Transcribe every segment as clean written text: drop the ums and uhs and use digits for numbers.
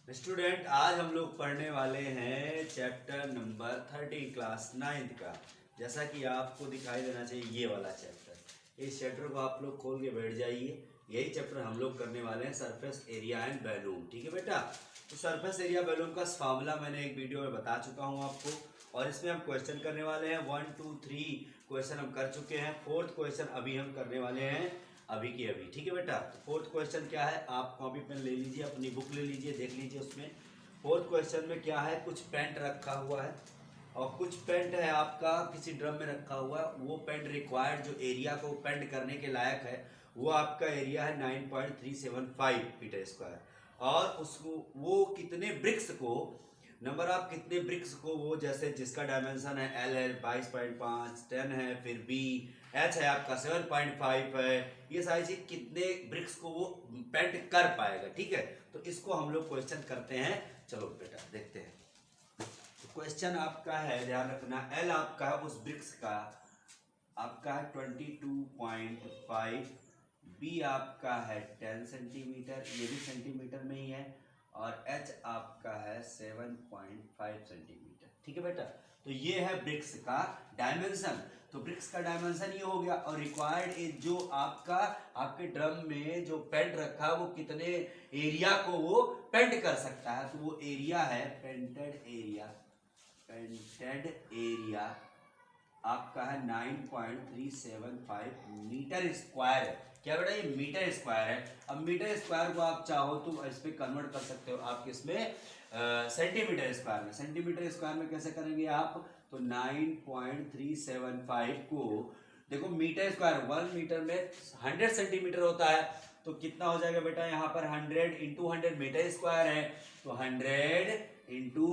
Student, आज हम लोग पढ़ने वाले हैं चैप्टर नंबर 30 क्लास 9th का। जैसा कि आपको दिखाई देना चाहिए ये वाला चैप्टर। इस चैप्टर को आप लोग खोल के बैठ जाइए। यही चैप्टर हम लोग करने वाले हैं, सरफेस एरिया एंड वॉल्यूम। ठीक है बेटा। तो सरफेस एरिया वॉल्यूम का फार्मूला मैंने एक वीडियो में बता चुका हूँ आपको, और इसमें हम क्वेश्चन करने वाले हैं। 1 2 3 क्वेश्चन हम कर चुके हैं। फोर्थ क्वेश्चन अभी हम करने वाले हैं, अभी की अभी। ठीक है बेटा। तो फोर्थ क्वेश्चन क्या है, आप कॉपी पेन ले लीजिए, अपनी बुक ले लीजिए, देख लीजिए उसमें। फोर्थ क्वेश्चन में क्या है, कुछ पेंट रखा हुआ है और कुछ पेंट है आपका किसी ड्रम में रखा हुआ है। वो पेंट रिक्वायर्ड जो एरिया को पेंट करने के लायक है वो आपका एरिया है 9.375 मीटर स्क्वायर। और उसको वो कितने ब्रिक्स को, नंबर ऑफ कितने ब्रिक्स को, वो जैसे जिसका डायमेंशन है एल है 22.5, 10 है, फिर बी एच है आपका 7.5 है। ये सारी चीज कितने ब्रिक्स को वो पेंट कर पाएगा। ठीक है, तो इसको हम लोग क्वेश्चन करते हैं। चलो बेटा देखते हैं। तो क्वेश्चन आपका है, ध्यान रखना, एल आपका है उस ब्रिक्स का, आपका है 22.5, बी आपका है 10 सेंटीमीटर, ये भी सेंटीमीटर में ही है, और एच आपका है 7.5 सेंटीमीटर। ठीक है बेटा। तो ये है ब्रिक्स का डायमेंशन। तो ब्रिक्स का डायमेंशन ये हो गया, और रिक्वायर्ड जो आपका आपके ड्रम में जो पेंट रखा है वो कितने एरिया को वो पेंट कर सकता है। तो वो एरिया है पेंटेड एरिया आपका है 9.375 मीटर स्क्वायर है। क्या बेटा, ये मीटर स्क्वायर है। अब मीटर स्क्वायर को आप चाहो तो इस पे कन्वर्ट कर सकते हो आप किसमें, सेंटीमीटर स्क्वायर में। सेंटीमीटर स्क्वायर में कैसे करेंगे आप, तो 9.375 को देखो मीटर स्क्वायर, 1 मीटर में 100 सेंटीमीटर होता है। तो कितना हो जाएगा बेटा, यहाँ पर 100 इंटू 100 मीटर स्क्वायर है, तो 100 इंटू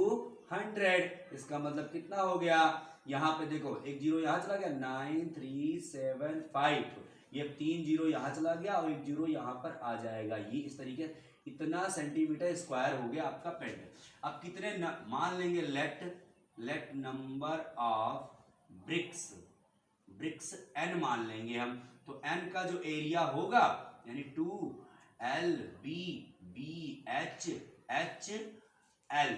100, इसका मतलब कितना हो गया, यहाँ पे देखो एक जीरो यहाँ चला गया, 9375, ये 3 जीरो यहाँ चला गया और एक जीरो यहाँ पर आ जाएगा। ये इस तरीके, इतना सेंटीमीटर स्क्वायर हो गया आपका पेंट। अब कितने मान लेंगे, let number of BRICS n मान लेंगे हम। तो n का जो एरिया होगा यानी 2 LB BH HL,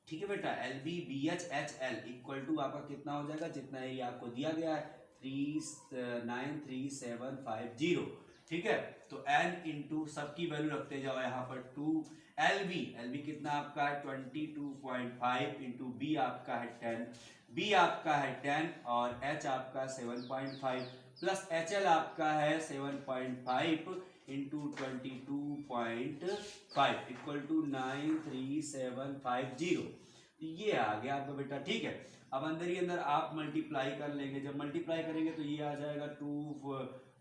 ठीक है बेटा, LB BH HL equal to आपका कितना हो जाएगा, जितना एरिया आपको दिया गया है 39750। ठीक है। तो n इंटू सबकी वैल्यू रखते जाओ यहाँ पर 2 LB कितना आपका है 22.5 इंटू बी आपका है 10, बी आपका है 10 और h आपका 7.5 प्लस HL आपका है 7.5 इंटू 22.5 इक्वल टू 93750। ये आ गया आपका बेटा। ठीक है। अब अंदर ही अंदर आप मल्टीप्लाई कर लेंगे। जब मल्टीप्लाई करेंगे तो ये आ जाएगा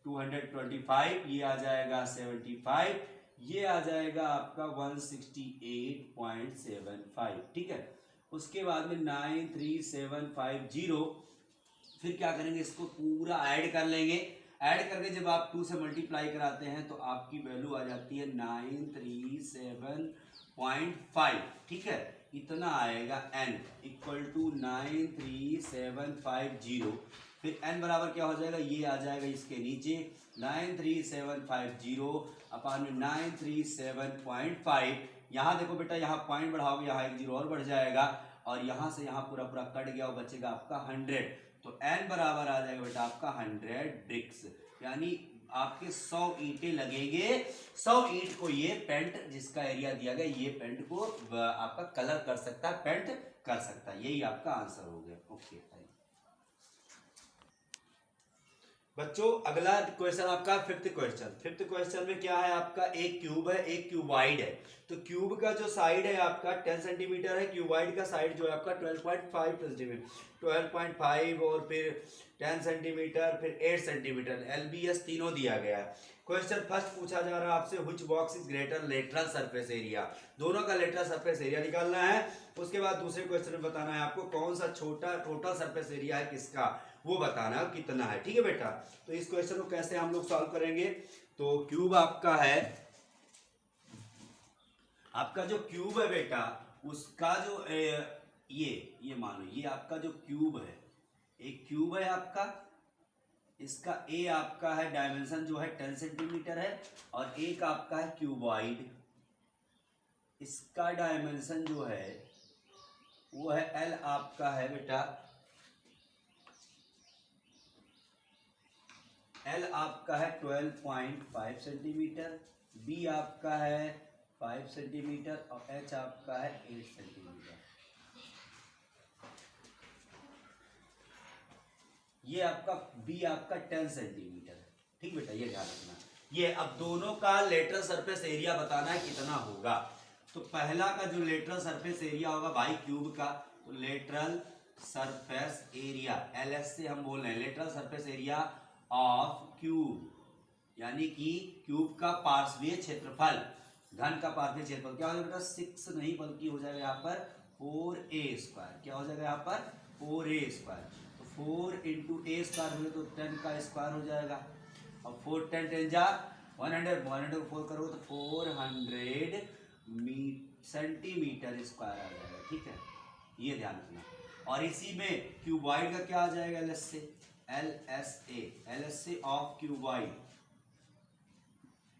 225, ये आ जाएगा 75, ये आ जाएगा आपका 168.75। ठीक है। उसके बाद में 93750, फिर क्या करेंगे, इसको पूरा ऐड कर लेंगे। ऐड करके जब आप 2 से मल्टीप्लाई कराते हैं तो आपकी वैल्यू आ जाती है 937.5। ठीक है, इतना आएगा n इक्वल टू 93750। फिर n बराबर क्या हो जाएगा, ये आ जाएगा इसके नीचे 93750 अपान में 937.5। यहाँ देखो बेटा, यहाँ पॉइंट बढ़ाओगे, यहाँ एक जीरो और बढ़ जाएगा, और यहाँ से यहाँ पूरा पूरा कट गया और बचेगा आपका 100। तो n बराबर आ जाएगा बेटा आपका 100 ब्रिक्स, यानी आपके 100 ईंटें लगेंगे। 100 ईंट को ये पेंट, जिसका एरिया दिया गया, ये पेंट को आपका कलर कर सकता है, पेंट कर सकता है। यही आपका आंसर हो गया। ओके बच्चों, अगला क्वेश्चन आपका फिफ्थ क्वेश्चन में क्या है आपका, एक क्यूब है, एक क्यूबाइड है। तो क्यूब का जो साइड है आपका 10 सेंटीमीटर है, क्यूबाइड का साइड जो है आपका 12.5 सेंटीमीटर, 12.5 और फिर 10 सेंटीमीटर, फिर 8 सेंटीमीटर, LBS तीनों दिया गया है। क्वेश्चन फर्स्ट पूछा जा रहा है आपसे, which box is greater lateral surface area, दोनों का लेटरल सरफेस एरिया निकालना है। उसके बाद दूसरे क्वेश्चन में बताना है आपको कौन सा छोटा टोटल सरफेस एरिया है किसका, वो बताना है कितना है। ठीक है बेटा। तो इस क्वेश्चन को कैसे हम लोग सॉल्व करेंगे, तो क्यूब आपका है, आपका जो क्यूब है बेटा, उसका जो ये मानो, ये आपका जो क्यूब है, एक क्यूब है आपका, इसका ए आपका है डायमेंशन जो है 10 सेंटीमीटर है, और एक आपका है क्यूबॉइड, इसका डायमेंशन जो है वो है एल आपका है बेटा, एल आपका है 12.5 सेंटीमीटर, बी आपका है 5 सेंटीमीटर और एच आपका है 8 सेंटीमीटर। ये आपका बी आपका 10 सेंटीमीटर है। ठीक बेटा, ये ध्यान रखना। ये अब दोनों का लेटरल सरफेस एरिया बताना है कितना होगा। तो पहला का जो लेटरल सरफेस एरिया होगा भाई क्यूब का, तो लेटरल सरफेस एरिया एलएस से हम बोल रहे हैं lateral surface area of cube, यानी कि क्यूब का पार्श्वीय क्षेत्रफल, घन का पार्श्वीय क्षेत्रफल क्या हो जाएगा बेटा 6 नहीं बल्कि हो जाएगा यहाँ पर 4a²। क्या हो जाएगा यहाँ पर 4a²। तो 4 इंटू ए स्क्वायर हुए तो 10 का स्क्वायर हो जाएगा और 4 10 10 जा 100, 100 को 4 करो तो 400 सेंटीमीटर स्क्वायर आ जाएगा। ठीक है, ये ध्यान रखना। और इसी में क्यूबॉइड का क्या आ जाएगा L S A of cuboid,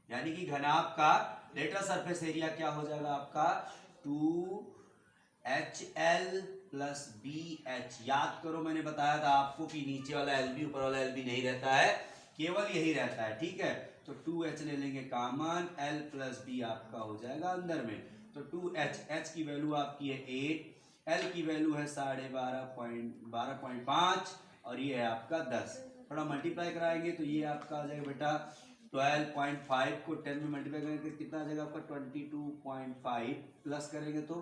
यानी कि घनाभ का लेटरल सरफेस एरिया क्या हो जाएगा आपका 2HL प्लस BH। याद करो मैंने बताया था आपको कि नीचे वाला LB ऊपर वाला LB नहीं रहता है, केवल यही रहता है। ठीक है, तो 2H ले लेंगे कॉमन, L प्लस B आपका हो जाएगा अंदर में। तो 2H, H की वैल्यू आपकी है 8, L की वैल्यू है 12.5 और ये है आपका 10। थोड़ा मल्टीप्लाई कराएंगे तो ये आपका आ जाएगा बेटा 12.5 को 10 में मल्टीप्लाई करेंगे कितना आ जाएगा आपका 22.5 प्लस करेंगे तो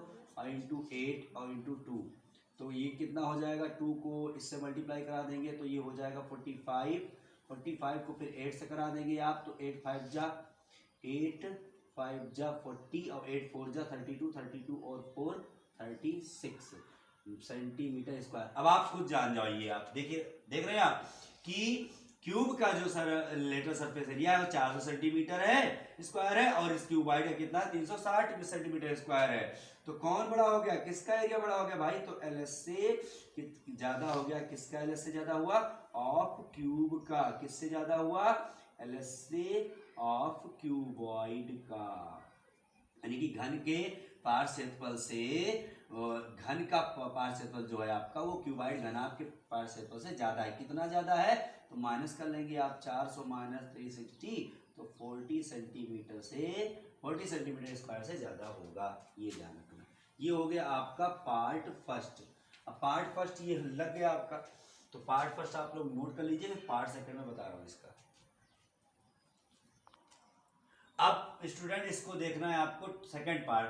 इंटू 8 और इंटू 2, तो ये कितना हो जाएगा 2 को इससे मल्टीप्लाई करा देंगे तो ये हो जाएगा 45 को फिर 8 से करा देंगे आप तो 8 5 जा 40 और 8 4 जा 32 और 4 36 सेंटीमीटर स्क्वायर। अब आप खुद जान जाइए, आप देखिए देख रहे हैं आप कि क्यूब का जो लेटरल सरफेस एरिया है वो 400 सेंटीमीटर है स्क्वायर है और इस क्यूबॉइड का कितना 360 सेंटीमीटर स्क्वायर है। तो कौन बड़ा हो गया, किसका एरिया बड़ा हो गया भाई, तो एल एस से ज्यादा हो गया। किसका एल एस से ज्यादा हुआ, ऑफ क्यूब का। किससे ज्यादा हुआ, एल एस से ऑफ क्यूबॉइड का, यानी कि घन के पार्श्व क्षेत्रफल से घन का पार्श्व क्षेत्रफल जो है आपका वो क्यूबॉइड घनाभ के पार्श्व क्षेत्रफल से ज्यादा है। कितना ज्यादा है तो माइनस कर लेंगे आप 400 माइनस 360 तो 40 सेंटीमीटर स्क्वायर से ज्यादा होगा। ये ध्यान रखना। ये हो गया आपका पार्ट फर्स्ट। अब पार्ट फर्स्ट ये लग गया आपका, तो पार्ट फर्स्ट आप लोग नोट कर लीजिए, पार्ट सेकंड में बता रहा हूँ इसका। अब स्टूडेंट इसको देखना है आपको सेकंड पार्ट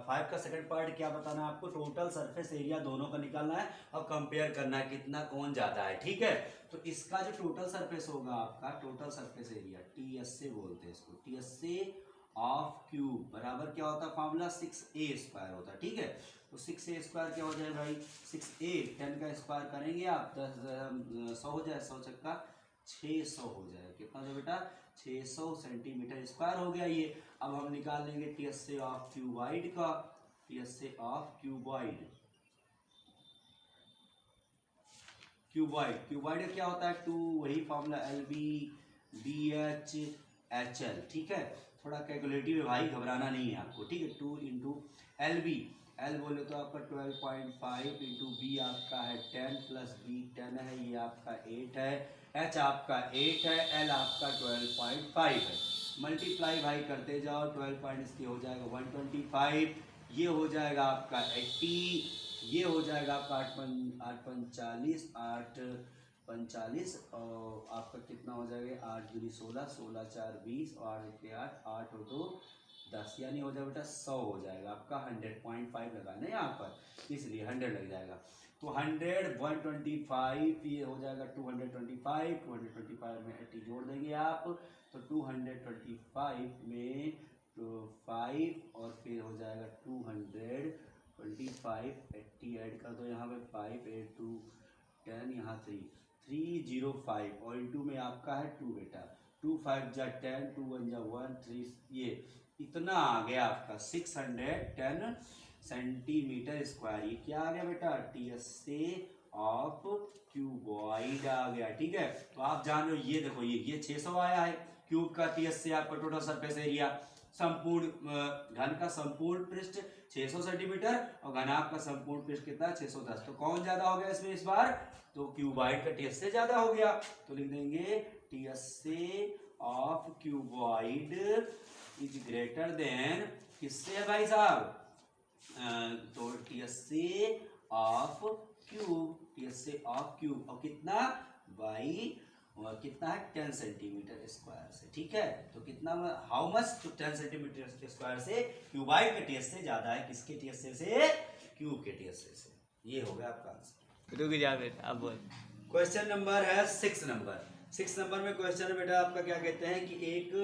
5 का सेकंड पार्ट क्या बताना है आपको, टोटल सरफेस एरिया दोनों का निकालना है और कंपेयर करना है कितना कौन ज्यादा है। ठीक है, तो इसका जो टोटल सरफेस होगा आपका, टोटल सरफेस एरिया TS से बोलते हैं इसको, TS से ऑफ क्यूब बराबर क्या होता है फॉर्मूला 6a² होता है। ठीक है, तो 6a² क्या हो जाए भाई 6a 10 का स्क्वायर करेंगे आप 100 हो जाए, 100 छक्का 600 हो जाए। कितना हो जाए बेटा 600 सेंटीमीटर स्क्वायर हो गया ये। अब हम निकाल लेंगे TS से ऑफ क्यूबॉइड का, TS से ऑफ क्यूबॉइड का क्या होता है 2, वही फॉर्मूला LB BH HL। ठीक है, थोड़ा कैलकुलेटिव है भाई, घबराना नहीं है आपको। ठीक है, 2 इंटू LB, L बोले तो आपका 12.5 इंटू B आपका है 10 प्लस B 10 है, ये आपका 8 है, H आपका 8 है, L आपका 12.5 है। मल्टीप्लाई भाई करते जाओ, 12 पॉइंट इसके हो जाएगा 125, ये हो जाएगा आपका 80, ये हो जाएगा आपका 8 और आपका कितना हो जाएगा 8 दूनी 16, 16 4 20 और 8 8 हो तो 10, यानी हो जाएगा बेटा 100 हो जाएगा आपका। 100.5 लगाना है यहाँ पर, इसलिए 100 लग जाएगा। तो 100 125 ये हो जाएगा 225 में 80 जोड़ देंगे आप तो 225 में तो 5 और फिर हो जाएगा 225 80 ऐड कर दो यहाँ पे 5 8 2 10 यहाँ 305 और इंटू में आपका है 2 बेटा 2 5 जा 10 2 1 जा 1 3 ये इतना आ गया आपका 610 सेंटीमीटर स्क्वायर। ये क्या आ गया बेटा TS से ऑफ क्यूबॉइड आ गया। ठीक है, तो आप जान रहे हो, ये देखो ये 600 आया है क्यूब का TS से आपका टोटल सरफेस एरिया, संपूर्ण घन का संपूर्ण पृष्ठ 600 सेंटीमीटर और घनाभ का संपूर्ण पृष्ठ कितना 610। तो कौन ज्यादा हो गया इसमें इस बार? तो क्यूबॉइड का टीएस से ज्यादा हो गया। तो लिख देंगे टीएस से of cuboid is greater than किससे है भाई साहब? तो टीएस से ऑफ क्यूब और कितना बाई और कितना है 10 सेंटीमीटर स्क्वायर से। ठीक है, तो कितना हाउ मच? तो 10 सेंटीमीटर स्क्वायर से क्यूबाइड के टीएस से ज्यादा है किसके टीएस से? क्यूब के टीएस से। ये हो गया आपका आंसर। रुक जा बेटा, अब बोल। क्वेश्चन नंबर है 6 नंबर में क्वेश्चन है बेटा आपका क्या कहते हैं कि एक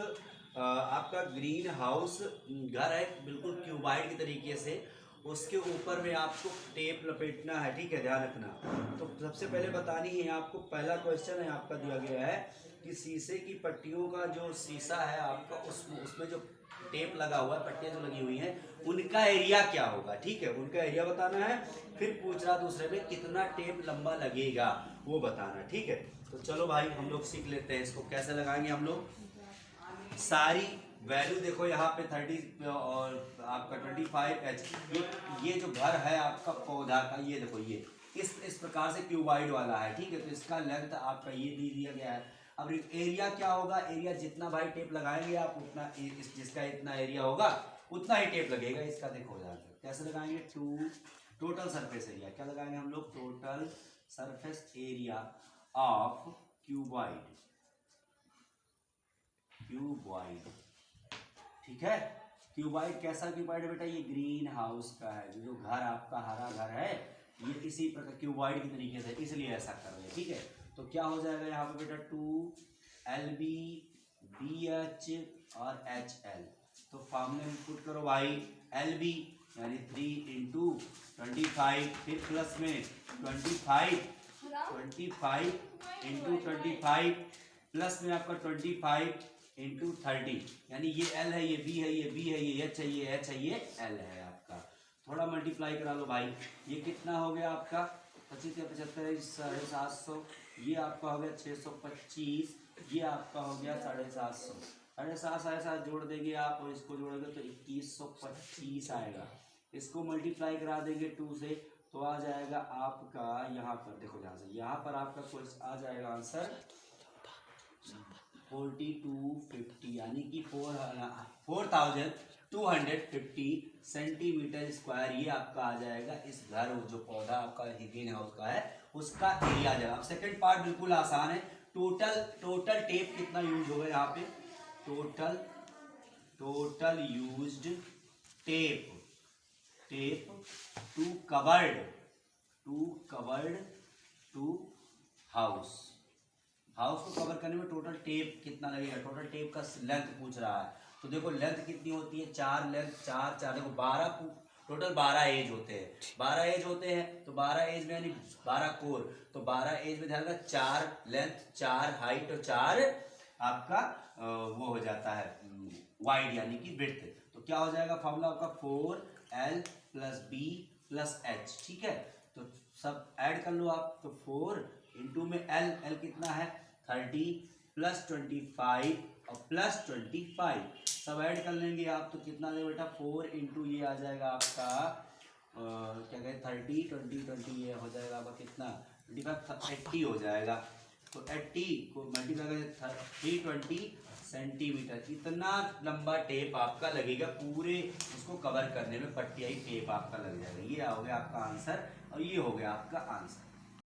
आपका ग्रीन हाउस घर है बिल्कुल क्यूबाइड के तरीके से, उसके ऊपर में आपको टेप लपेटना है। ठीक है, ध्यान रखना। तो सबसे पहले बतानी है आपको, पहला क्वेश्चन है आपका दिया गया है कि शीशे की पट्टियों का जो शीशा है आपका उसमें जो टेप लगा हुआ है, पट्टियां जो लगी हुई हैं, उनका एरिया क्या होगा। ठीक है, उनका एरिया बताना है। फिर पूछ रहा दूसरे में कितना टेप लंबा लगेगा वो बताना। ठीक है, तो चलो भाई हम लोग सीख लेते हैं इसको कैसे लगाएंगे हम लोग। सारी वैल्यू देखो यहाँ पे 30 और आपका 25H। ये जो घर है आपका पौधा का, ये देखो ये इस प्रकार से क्यूबाइड वाला है। ठीक है, तो इसका लेंथ आपका ये दे दिया गया है। अब एरिया क्या होगा? एरिया जितना भाई टेप लगाएंगे आप उतना जिसका इतना एरिया होगा उतना ही टेप लगेगा। इसका देखो ध्यान से कैसे लगाएंगे। टोटल सरफेस एरिया क्या लगाएंगे हम लोग? Total surface area of cuboid. ठीक है, क्यूबॉइड कैसा क्यूबॉइड है बेटा? ये ग्रीन हाउस का है। जो घर आपका हरा घर है ये इसी प्रकार क्यूबॉइड के तरीके से, इसलिए ऐसा कर रहे हैं। ठीक है, तो क्या हो जाएगा यहाँ पे बेटा 2LB BH और HL। तो फॉर्मूले में पुट करो भाई। LB यानी 3 इंटू 25, फिर प्लस में 25 इंटू 25 प्लस में आपका 25 इंटू 30, यानी ये L है, ये B है, ये B है, ये H है, ये H है, ये L है आपका। थोड़ा मल्टीप्लाई करा लो भाई। ये कितना हो गया आपका? 25 या 75 750। ये आपका हो गया 625। ये आपका हो गया 750। 750 जोड़ देंगे आप और इसको जोड़ोगे तो 2125 आएगा। इसको मल्टीप्लाई करा देंगे 2 से तो आ जाएगा आपका यहाँ पर देखो, ध्यान से यहाँ पर आपका कुछ आ जाएगा आंसर 4250, यानी कि 4250 सेंटीमीटर स्क्वायर। ये आपका आ जाएगा इस घर जो पौधा आपका ग्रीन हाउस का है उसका एरिया आ जाएगा। अब सेकंड पार्ट बिल्कुल आसान है। टोटल टेप कितना यूज होगा यहाँ पे? Total used tape to covered house को कवर करने में टोटल टेप कितना लगेगा? टोटल टेप का लेंथ पूछ रहा है। तो देखो लेंथ कितनी होती है? 4 लेंथ 4 देखो 12 टोटल 12 एज होते हैं। 12 एज होते हैं तो 12 एज में यानी 12 कोर। तो 12 एज में ध्यान रखना 4 लेंथ 4 हाइट और 4 आपका वो हो जाता है वाइड यानी कि विड्थ। तो क्या हो जाएगा फॉर्मूला आपका 4L + B + H। ठीक है, तो सब ऐड कर लो आप। तो 4 इंटू में L कितना है 30 + 25 और +25 सब ऐड कर लेंगे आप। तो कितना देगा बेटा 4 इंटू ये आ जाएगा आपका क्या कहें 30 20 ये हो जाएगा आपका कितना 25 80 हो जाएगा। तो 80 को मल्टीप्लाई करें 320 सेंटीमीटर। इतना लंबा टेप आपका लगेगा पूरे उसको कवर करने में। पट्टियाई टेप आपका लग जाएगा। ये हो गया आपका आंसर और ये हो गया आपका आंसर।